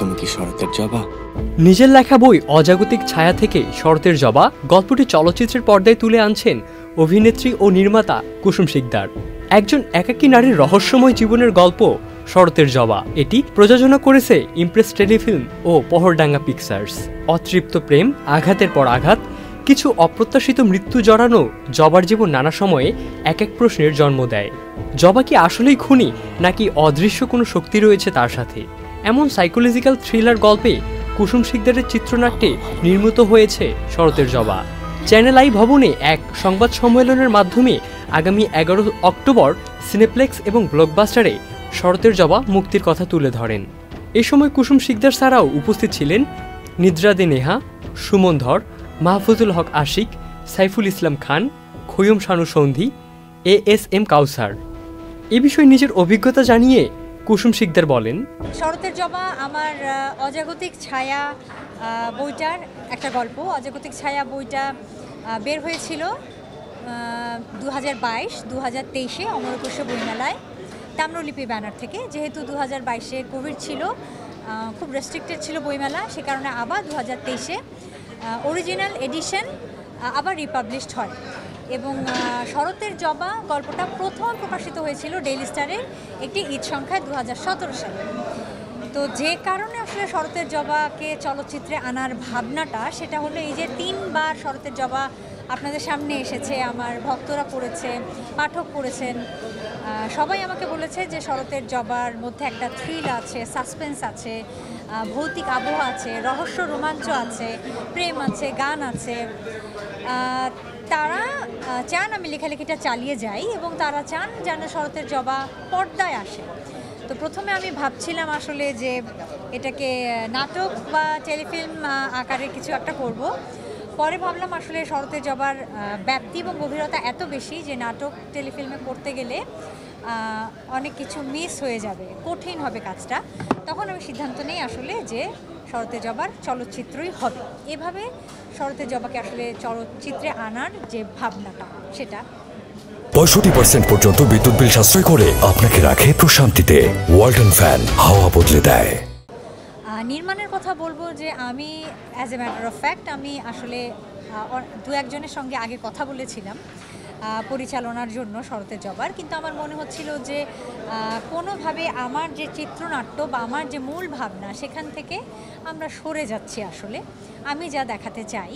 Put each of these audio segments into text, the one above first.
তুমি কি শরতের জবা? নিজের লেখা বই অজাগতিক ছায়া থেকে শরতের জবা গল্পটি চলচ্চিত্রের পর্দায় তুলে আনছেন অভিনেত্রী ও নির্মাতা কুসুম শিকদার। একজন একাকী নারীর রহস্যময় জীবনের গল্প শরতের জবা। এটি প্রযোজনা করেছে ইমপ্রেস টেলিফিল্ম ও পহরডাঙ্গা পিকচার্স। অতৃপ্ত প্রেম, আঘাতের পর আঘাত, কিছু অপ্রত্যাশিত মৃত্যু জড়ানো জবার জীবন নানা সময়ে এক এক প্রশ্নের জন্ম দেয়। জবা কি আসলেই খুনি, নাকি অদৃশ্য কোনো শক্তি রয়েছে তার সাথে? এমন সাইকোলজিক্যাল থ্রিলার গল্পে কুসুম শিকদারের চিত্রনাট্যে নির্মিত হয়েছে শরতের জবা। চ্যানেল আই ভবনে এক সংবাদ সম্মেলনের মাধ্যমে আগামী 11 অক্টোবর সিনেপ্লেক্স এবং ব্লকবাস্টারে শরতের জবা মুক্তির কথা তুলে ধরেন। এ সময় কুসুম শিকদার ছাড়াও উপস্থিত ছিলেন নিদ্রা দে নেহা, সুমন ধর, মাহফুজুল হক আশিক, সাইফুল ইসলাম খান, খৈয়ম শানু সন্ধি, ASM কাউসার। এ বিষয়ে নিজের অভিজ্ঞতা জানিয়ে কুসুম শিকদার বলেন, শরতের জবা আমার অজাগতিক ছায়া বইটার একটা গল্প। অজাগতিক ছায়া বইটা বের হয়েছিল 2022-2023 অমরকোষে বইমেলায় তাম্রলিপি ব্যানার থেকে। যেহেতু 2022-এ কোভিড ছিল, খুব রেস্ট্রিক্টেড ছিল বইমেলা, সে কারণে আবার 2023-এ অরিজিনাল এডিশন আবার রিপাবলিশড হয়। এবং শরতের জবা গল্পটা প্রথম প্রকাশিত হয়েছিল ডেইলি স্টারের একটি ঈদ সংখ্যায় 2017 সালে। তো যে কারণে আসলে শরতের জবাকে চলচ্চিত্রে আনার ভাবনাটা, সেটা হলো এই যে 3 বার শরতের জবা আপনাদের সামনে এসেছে, আমার ভক্তরা পড়েছে, পাঠক পড়েছেন, সবাই আমাকে বলেছে যে শরতের জবার মধ্যে একটা থ্রিল আছে, সাসপেন্স আছে, ভৌতিক আবহ আছে, রহস্য রোমাঞ্চ আছে, প্রেম আছে, গান আছে। তারা চান আমি লেখালেখিটা চালিয়ে যাই এবং তারা চান যেন শরতের জবা পর্দায় আসে। তো প্রথমে আমি ভাবছিলাম আসলে যে এটাকে নাটক বা টেলিফিল্ম আকারে কিছু একটা করব। পরে ভাবলাম আসলে শরতের জবার ব্যাপ্তি এবং গভীরতা এত বেশি যে নাটক টেলিফিল্মে করতে গেলে অনেক কিছু মিস হয়ে যাবে, কঠিন হবে কাজটা। তখন আমি সিদ্ধান্ত নিই আসলে যে শরতের জবার চলচ্চিত্রই হবে। এভাবে শরতের জবাকে আসলে চলচ্চিত্রে আনার যে ভাবনাটা, সেটা 65% পর্যন্ত বিদ্যুৎ বিল সাশ্রয় করে আপনাকে রাখে প্রশান্তিতে। ওয়ালটন ফ্যান হাওয়া বদলে দেয়। নির্মাণের কথা বলবো যে আমি as a matter of fact আমি আসলে 2-1 জনের সঙ্গে আগে কথা বলেছিলাম পরিচালনার জন্য শরতের জবার, কিন্তু আমার মনে হচ্ছিল যে কোনোভাবে আমার যে চিত্রনাট্য বা আমার যে মূল ভাবনা, সেখান থেকে আমরা সরে যাচ্ছি। আসলে আমি যা দেখাতে চাই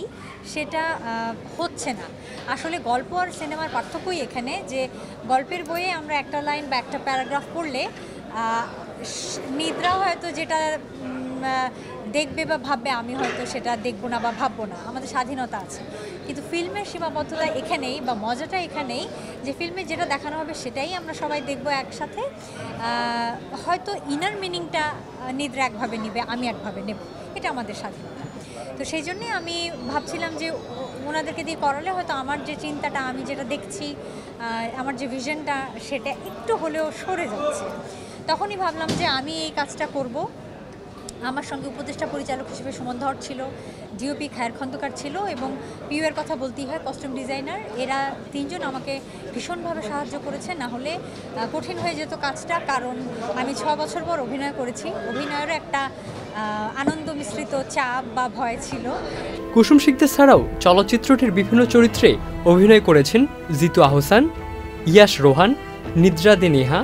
সেটা হচ্ছে না। আসলে গল্প আর সিনেমার পার্থক্যই এখানে যে গল্পের বইয়ে আমরা একটা লাইন বা একটা প্যারাগ্রাফ পড়লে নিদ্রা হয়তো যেটা দেখবে বা ভাববে, আমি হয়তো সেটা দেখবো না বা ভাববো না, আমাদের স্বাধীনতা আছে। কিন্তু ফিল্মের সীমাবদ্ধতা এখানেই বা মজাটা এখানেই যে ফিল্মে যেটা দেখানো হবে সেটাই আমরা সবাই দেখবো একসাথে। হয়তো ইনার মিনিংটা নিদ্রা একভাবে নেবে, আমি একভাবে নেব, এটা আমাদের স্বাধীনতা। তো সেই জন্যে আমি ভাবছিলাম যে ওনাদেরকে দিয়ে করালে হয়তো আমার যে চিন্তাটা, আমি যেটা দেখছি, আমার যে ভিশনটা, সেটা একটু হলেও সরে যাচ্ছে। তখনই ভাবলাম যে আমি এই কাজটা করব। আমার সঙ্গে উপদেষ্টা পরিচালক হিসেবে সুমন ধর ছিল, DOP খায়ের খন্দকার ছিল এবং PU এর কথা বলতেই হয়, কস্টিউম ডিজাইনার। এরা 3 জন আমাকে ভীষণভাবে সাহায্য করেছে, না হলে কঠিন হয়ে যেত কাজটা। কারণ আমি 6 বছর পর অভিনয় করেছি, অভিনয়েরও একটা আনন্দ মিশ্রিত চাপ বা ভয় ছিল। কুসুম শিকদার ছাড়াও চলচ্চিত্রটির বিভিন্ন চরিত্রে অভিনয় করেছেন জিতু আহসান, ইয়াস রোহান, নিদ্রা দে নেহা,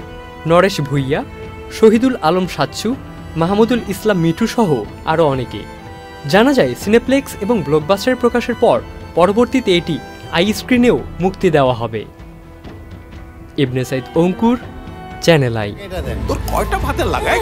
নরেশ ভুইয়া, শহীদুল আলম সাচ্চু, মাহমুদুল ইসলাম মিঠু সহ আরও অনেকে। জানা যায় সিনেপ্লেক্স এবং ব্লকবাস্টার প্রকাশের পর পরবর্তীতে এটি আই স্ক্রিনেও মুক্তি দেওয়া হবে। ইবনে সাইদ অঙ্কুর, চ্যানেল আই। তোর কয়টা ভাতের লাগে?